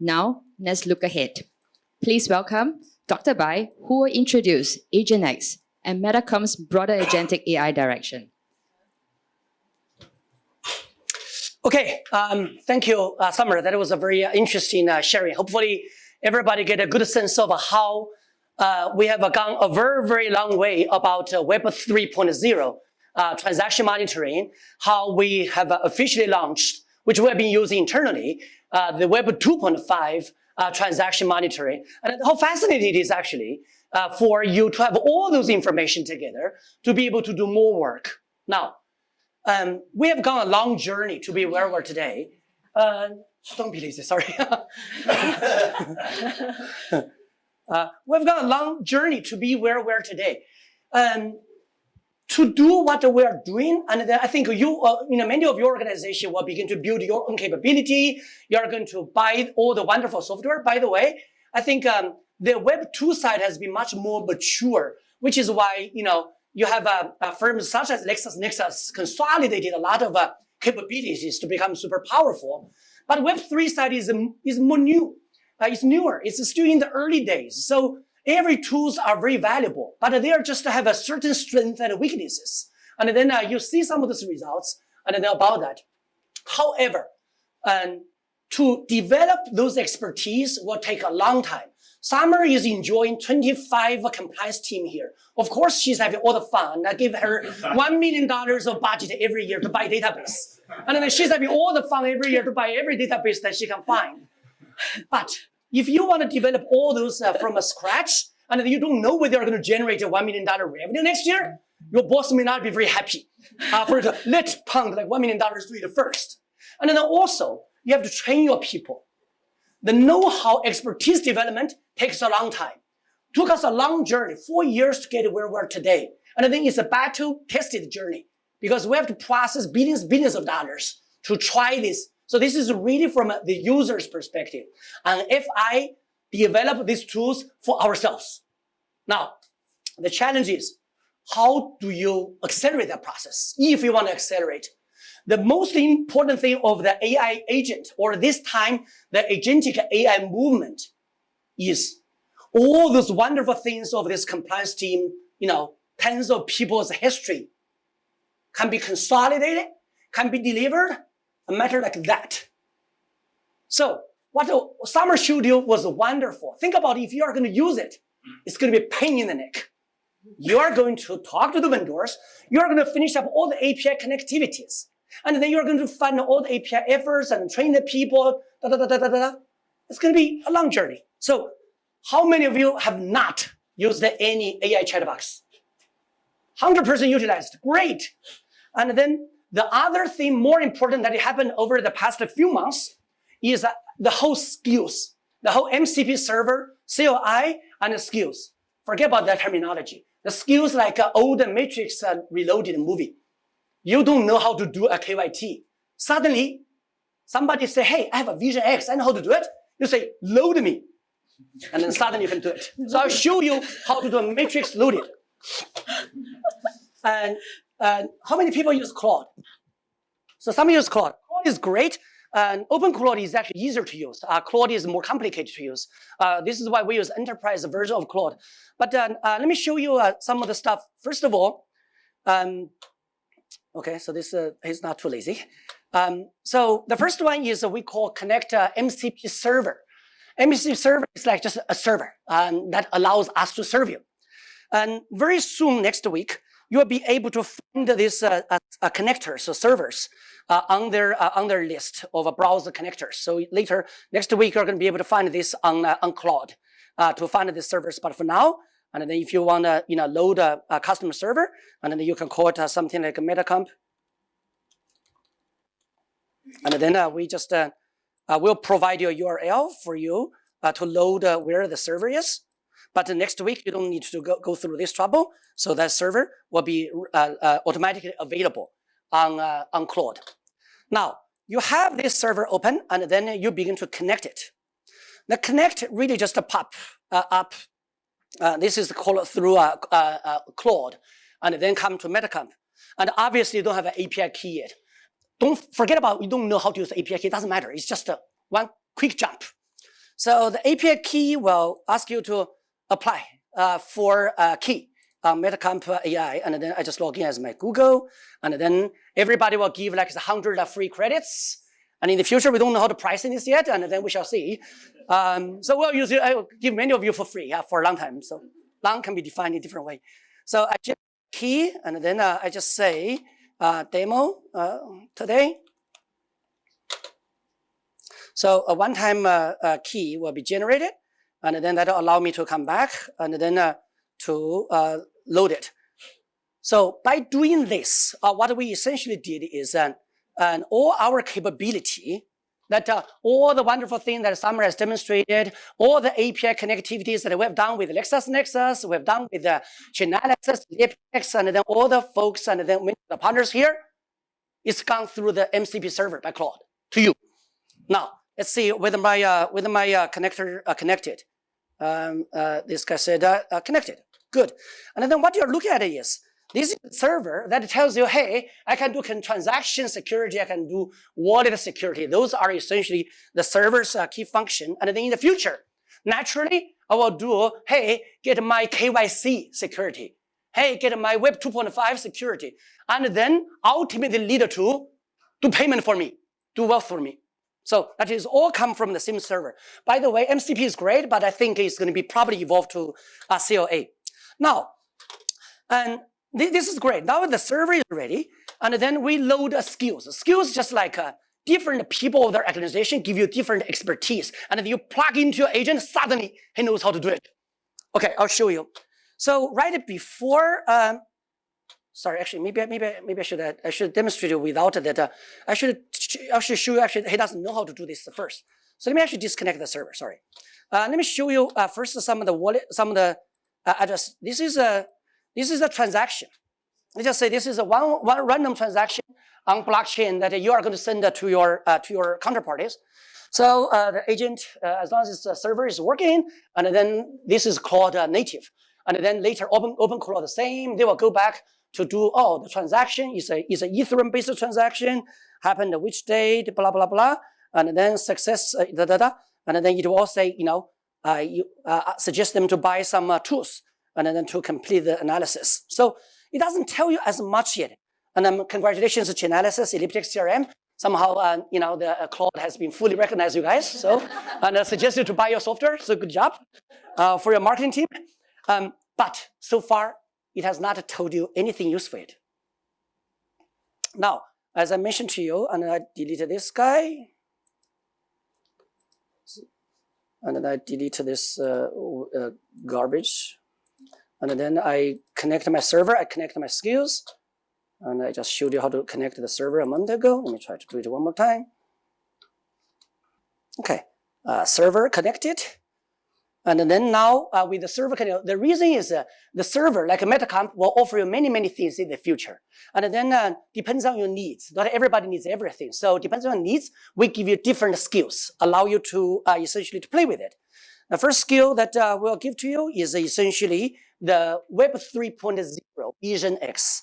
Now, let's look ahead. Please welcome Dr. Bai, who will introduce Agentix and MetaComp's broader agentic AI direction. Okay, thank you, Summer. That was a very interesting sharing. Hopefully, everybody get a good sense of how we have gone a very, very long way about Web 3.0 transaction monitoring, how we have officially launched, which we have been using internally, the Web 2.5 transaction monitoring, and how fascinating it is actually for you to have all those information together to be able to do more work. Now, we have gone a long journey to be where we're today. Don't believe this, sorry. We've gone a long journey to be where we're today. To do what we're doing, and then I think many of your organization will begin to build your own capability. You're going to buy all the wonderful software. By the way, I think the Web 2 side has been much more mature, which is why, you have firms such as LexisNexis consolidated a lot of capabilities to become super powerful. But Web 3 side is more new. It's newer. It's still in the early days. So every tools are very valuable, but they are just have a certain strength and weaknesses. And then you see some of those results and then about that. However, to develop those expertise will take a long time. Summer is enjoying 25 compliance team here. Of course, she's having all the fun. I give her $1 million of budget every year to buy database. And then she's having all the fun every year to buy every database that she can find. But if you want to develop all those from scratch, and you don't know whether you're going to generate a $1 million revenue next year, your boss may not be very happy for you to let's pound like $1 million to it first. And then also, you have to train your people. The know-how expertise development takes a long time. Took us a long journey, 4 years to get where we're today. And I think it's a battle-tested journey because we have to process billions of dollars to try this. So this is really from the user's perspective. And if I develop these tools for ourselves. Now, the challenge is, how do you accelerate that process if you want to accelerate? The most important thing of the AI agent, or this time, the agentic AI movement, is all those wonderful things of this compliance team, tens of people's history can be consolidated, can be delivered, a matter like that. So what Summer showed you was wonderful. Think about if you are going to use it, it's going to be a pain in the neck. You are going to talk to the vendors. You are going to finish up all the API connectivities. And then you're going to fund all the API efforts and train the people. It's going to be a long journey. So how many of you have not used any AI chatbox? 100% utilized. Great. And then the other thing more important that happened over the past few months is the whole skills, the whole MCP server, CLI, and the skills. Forget about that terminology. The skills like old Matrix Reloaded movie. You don't know how to do a KYT. Suddenly, somebody say, hey, I have a VisionX. I know how to do it. You say, load me. And then suddenly you can do it. So I'll show you how to do a matrix loaded. And how many people use Claude? So some use Claude. Claude is great. And Open Claude is actually easier to use. Claude is more complicated to use. This is why we use enterprise version of Claude. But let me show you some of the stuff. First of all, okay, so this is not too lazy. So the first one is we call connect MCP server. MCP server is like just a server that allows us to serve you. And very soon, next week, you'll be able to find this connectors, so servers, on their list of browser connectors. So later, next week, you're going to be able to find this on Claude to find the servers. But for now, and then if you want to load a custom server, and then you can call it something like a MetaComp. And then we just will provide you a URL for you to load where the server is. But next week, you don't need to go through this trouble. So that server will be automatically available on Claude. Now, you have this server open, and then you begin to connect it. The connect really just pop up. This is called through Claude, and then come to MetaComp. And obviously, you don't have an API key yet. Don't forget about, you don't know how to use the API key. It doesn't matter. It's just one quick jump. So the API key will ask you to apply for a key on MetaComp AI, and then I just log in as my Google, and then everybody will give like 100 free credits. And in the future, we don't know how to price this yet, and then we shall see. So we'll use it. I will give many of you for free for a long time. So long can be defined in a different way. So I just key, and then I just say demo today. So a one-time key will be generated, and then that'll allow me to come back and then to load it. So by doing this, what we essentially did is all our capability, that all the wonderful things that Summer has demonstrated, all the API connectivities that we've done with LexisNexis, we've done with Chainalysis, VisionX, and then all the folks and then the partners here, it's gone through the MCP server by Claude to you. Now, let's see whether my connector connected. This guy said connected. Good. And then what you're looking at is, this is a server that tells you, hey, I can do transaction security, I can do wallet security. Those are essentially the server's key function. And then in the future, naturally, I will do, hey, get my KYC security. Hey, get my Web 2.5 security. And then ultimately lead to do payment for me, do wealth for me. So that is all come from the same server. By the way, MCP is great, but I think it's going to be probably evolved to CLA. Now, and this is great. Now the server is ready, and then we load skills. Skills just like different people of the organization give you different expertise, and then you plug into your agent, suddenly he knows how to do it. Okay, I'll show you. So right before, sorry, actually, maybe I should demonstrate it without that. I should show you. Actually, he doesn't know how to do this first. So let me actually disconnect the server. Sorry. Let me show you first some of the wallet, some of the address. This is a transaction. Let's just say this is a one random transaction on blockchain that you are going to send to your counterparties. So the agent, as long as the server is working, and then this is called native. And then later OpenClaw the same. They will go back to do, the transaction is a Ethereum-based transaction, happened which date, blah, blah, blah. And then success, And then it will say, you suggest them to buy some tools and then to complete the analysis. So it doesn't tell you as much yet. And then congratulations to Chainalysis, Elliptic CRM. Somehow, the Claude has been fully recognized, you guys. So, and suggested to buy your software. So good job for your marketing team. But so far, it has not told you anything useful yet. Now, as I mentioned to you, and I deleted this guy. And then I delete this garbage. And then I connect my server, I connect my skills. And I just showed you how to connect the server a month ago. Let me try to do it one more time. Okay, server connected. And then now with the server connected, the reason is the server, like a MetaComp, will offer you many, many things in the future. And then depends on your needs. Not everybody needs everything. So depends on your needs, we give you different skills, allow you to essentially to play with it. The first skill that we'll give to you is essentially the Web 3.0 VisionX.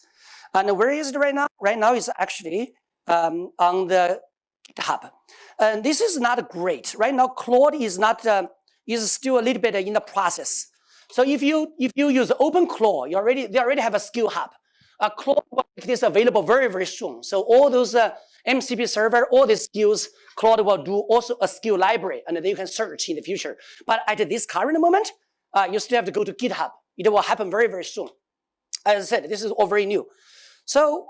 And where is it right now? Right now it's actually on the GitHub. And this is not great. Right now, Claude is not is still a little bit in the process. So if you use OpenClaw, they already have a skill hub. Claude will make this available very, very soon. So all those MCP server, all these skills, Claude will do also a skill library, and then you can search in the future. But at this current moment, you still have to go to GitHub. It will happen very, very soon. As I said, this is all very new. So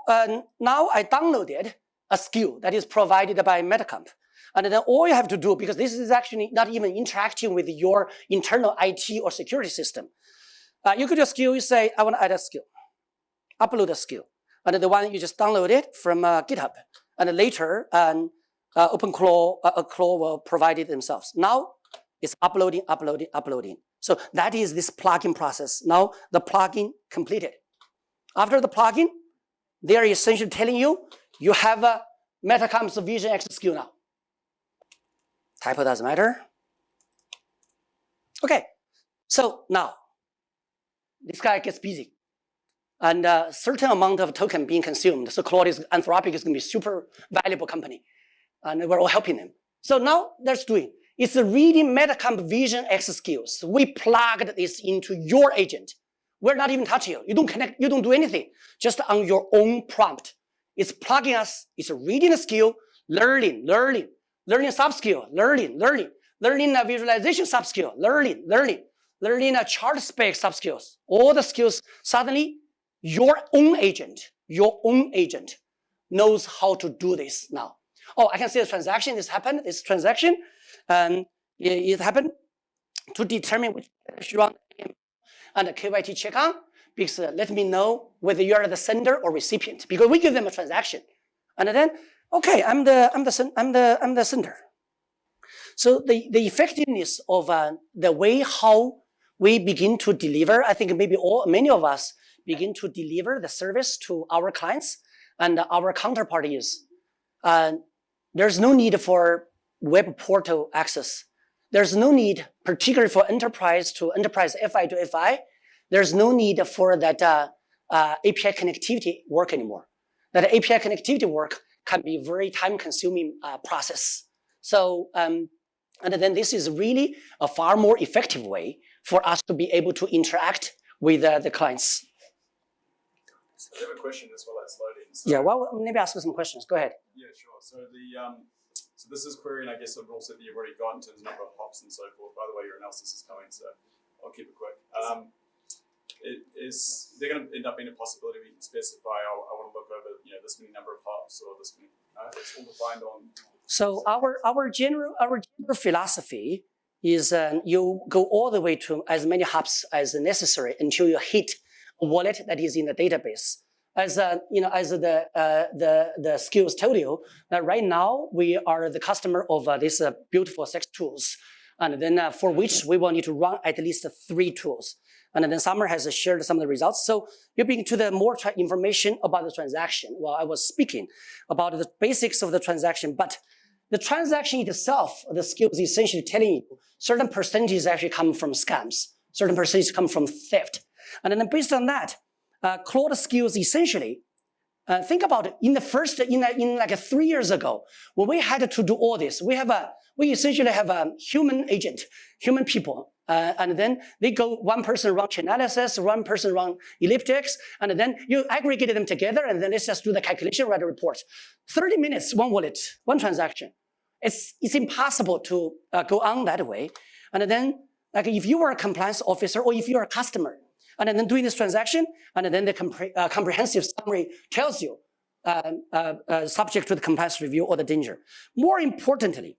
now I downloaded a skill that is provided by MetaComp. And then all you have to do, because this is actually not even interacting with your internal IT or security system. You could just skill, you say, I want to add a skill. Upload a skill. And the one you just download it from GitHub. And later, OpenClaw Claw will provide it themselves. Now, it's uploading. So that is this plugin process. Now, the plugin completed. After the plugin, they are essentially telling you, you have a MetaComp's VisionX skill now. Typo doesn't matter. Okay, so now, this guy gets busy. And a certain amount of token being consumed. So Anthropic is going to be super valuable company. And we're all helping them. So now, that's doing. It's reading MetaComp VisionX skills. We plugged this into your agent. We're not even touching you. You don't connect, you don't do anything. Just on your own prompt. It's plugging us, it's reading the skill, learning sub-skill, learning a visualization sub-skill, learning a chart spec sub-skills. All the skills, suddenly your own agent knows how to do this now. Oh, I can see the transaction, this transaction, it happened to determine which you run and the KYT check on, because let me know whether you are the sender or recipient, because we give them a transaction. And then, okay, I'm the sender. So the effectiveness of the way how we begin to deliver, I think maybe many of us begin to deliver the service to our clients and our counterparties. There's no need for web portal access. There's no need, particularly for enterprise to enterprise, FI to FI. There's no need for that API connectivity work anymore. That API connectivity work can be very time-consuming process. So, and then this is really a far more effective way for us to be able to interact with the clients. So I have a question as well as loading. So, yeah, well, maybe ask some questions. Go ahead. Yeah, sure. So so this is querying, I guess, a rule set that you've already got in terms of number of hops and so forth. By the way, your analysis is coming, so I'll keep it quick. They're going to end up being a possibility we can specify. I want to look over, this many number of hops or this many. It's all defined on. So our general philosophy is you go all the way to as many hops as necessary until you hit a wallet that is in the database. As the skills told you, that right now we are the customer of these beautiful 6 tools, and then for which we will need to run at least 3 tools. And then Summer has shared some of the results. So you begin to the more information about the transaction. Well, I was speaking about the basics of the transaction, but the transaction itself, the skills is essentially telling you certain percentages actually come from scams, certain percentages come from theft. And then based on that, Claude skills essentially, think about it, in like 3 years ago, when we had to do all this, we essentially have a human agent, human people, and then they go, one person run analysis, one person run elliptics, and then you aggregate them together, and then let's just do the calculation, write a report. 30 minutes, one wallet, one transaction. It's impossible to go on that way. And then, like if you were a compliance officer or if you're a customer, and then doing this transaction, and then the comprehensive summary tells you subject to the compliance review or the danger. More importantly,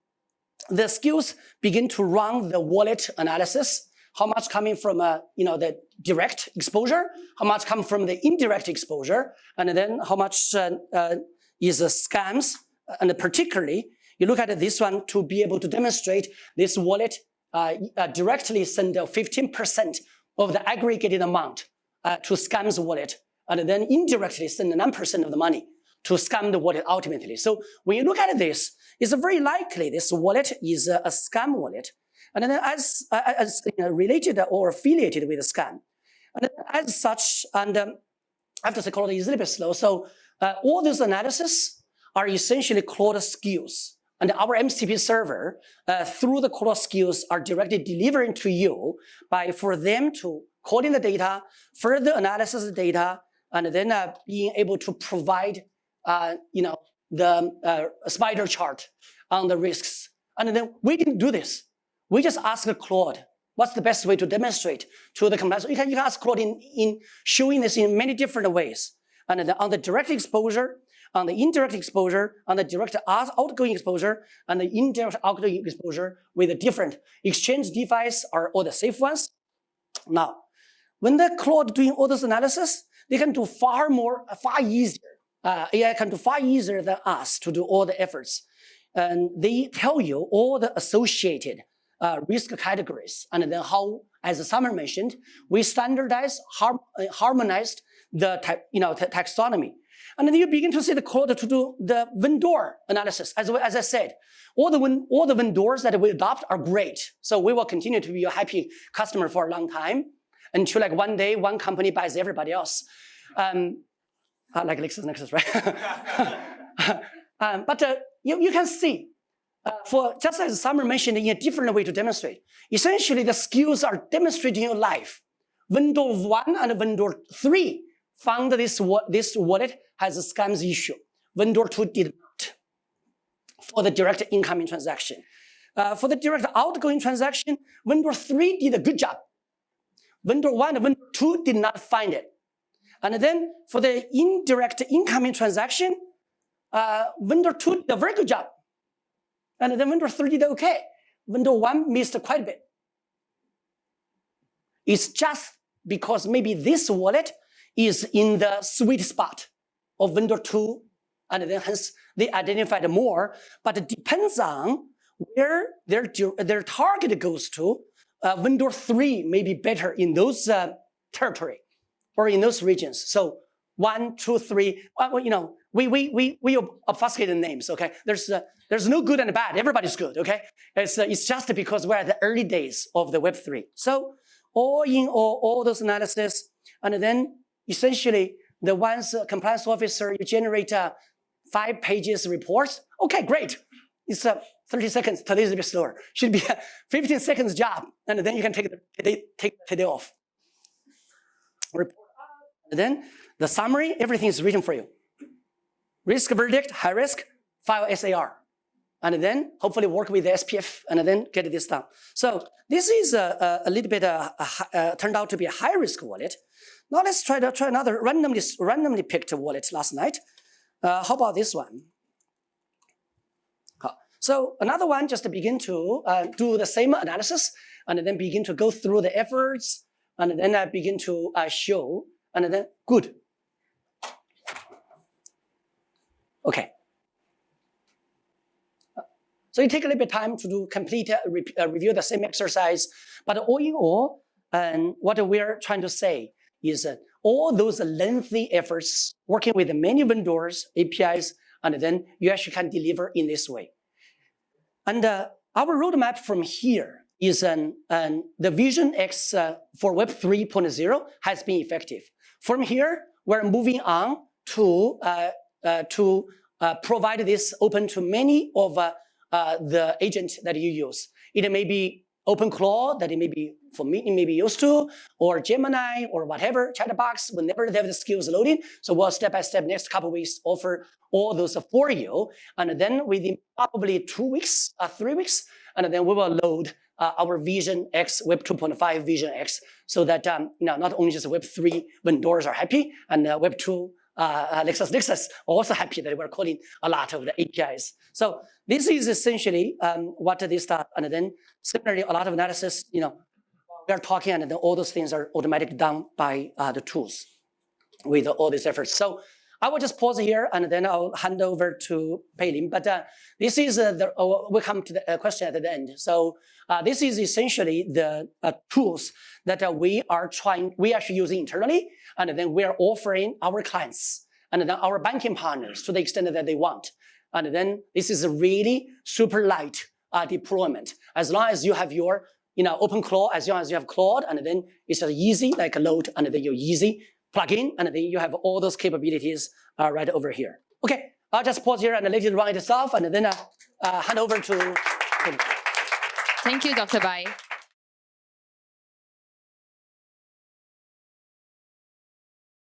the skills begin to run the wallet analysis. How much coming from the direct exposure? How much come from the indirect exposure? And then how much is scams? And particularly, you look at this one to be able to demonstrate this wallet directly send 15% of the aggregated amount to scam's wallet, and then indirectly send 9% of the money to scam the wallet ultimately. So when you look at this, it's very likely this wallet is a scam wallet, and then as related or affiliated with a scam. And as such, and I have to say Claude is a little bit slow, so all these analysis are essentially Claude skills. And our MCP server, through the Claude skills, are directly delivering to you for them to code in the data, further analysis of the data, and then being able to provide, the spider chart on the risks. And then we didn't do this. We just asked Claude, what's the best way to demonstrate to the compliance? You can ask Claude in showing this in many different ways. And then on the direct exposure, on the indirect exposure, on the direct outgoing exposure, and the indirect outgoing exposure with the different exchange DeFis are all the safe ones. Now, when the Claude doing all this analysis, they can do far easier. AI can do far easier than us to do all the efforts. And they tell you all the associated risk categories, and then how, as Summer mentioned, we standardized, harmonized the taxonomy. And then you begin to see the Claude to do the vendor analysis. As I said, all the vendors that we adopt are great. So we will continue to be a happy customer for a long time until like one day one company buys everybody else. Like LexisNexis, right? But you can see for just as Summer mentioned in a different way to demonstrate. Essentially, the skills are demonstrated in your life. Vendor 1 and vendor 3 found this wallet has a scams issue. Vendor 2 did not for the direct incoming transaction. For the direct outgoing transaction, vendor 3 did a good job. Vendor 1 and vendor 2 did not find it. And then for the indirect incoming transaction, vendor 2 did a very good job. And then vendor 3 did okay. Vendor 1 missed quite a bit. It's just because maybe this wallet is in the sweet spot of vendor 2, and then hence they identified more, but it depends on where their target goes to. Vendor 3 may be better in those territory or in those regions. So 1, 2, 3, we obfuscate the names, okay? There's no good and bad, everybody's good, okay? It's just because we're at the early days of the Web3. So all in all those analysis, and then essentially the ones compliance officer, you generate 5 pages reports. Okay, great. It's 30 seconds, today is a bit slower. Should be a 15 seconds job, and then you can take the day off. Report up, and then the summary, everything is written for you. Risk verdict, high risk, file SAR. And then hopefully work with the SPF and then get this done. So this is a little bit, turned out to be a high risk wallet. Now let's try another randomly picked wallet last night. How about this one? So another one, just to begin to do the same analysis and then begin to go through the efforts and then begin to show and then good. Okay. So you take a little bit of time to do complete review the same exercise, but all in all, what we're trying to say is that all those lengthy efforts working with many vendors, APIs, and then you actually can deliver in this way. And our roadmap from here is the VisionX for Web 3.0 has been effective. From here, we're moving on to provide this open to many of the agent that you use. It may be OpenClaw that it may be, for me, it may be used to, or Gemini, or whatever, chatbox, whenever they have the skills loading. So we'll step by step, next couple of weeks, offer all those for you. And then within probably 2 weeks, 3 weeks, and then we will load our VisionX, Web 2.5 VisionX, so that not only just Web 3 vendors are happy, and Web 2 Lexus are also happy that we're calling a lot of the APIs. So this is essentially what this stuff, and then similarly, a lot of analysis, we're talking, and then all those things are automatically done by the tools with all these efforts. So I will just pause here, and then I'll hand over to Peilin. But this is we'll come to the question at the end. So this is essentially the tools that we actually using internally, and then we're offering our clients and then our banking partners to the extent that they want. And then this is a really super light deployment. As long as you have your OpenClaw, as long as you have Claude, and then it's easy, like a load, and then you easy plug in, and then you have all those capabilities right over here. Okay, I'll just pause here and let it run itself, and then hand over to. Thank you, Dr. Bai.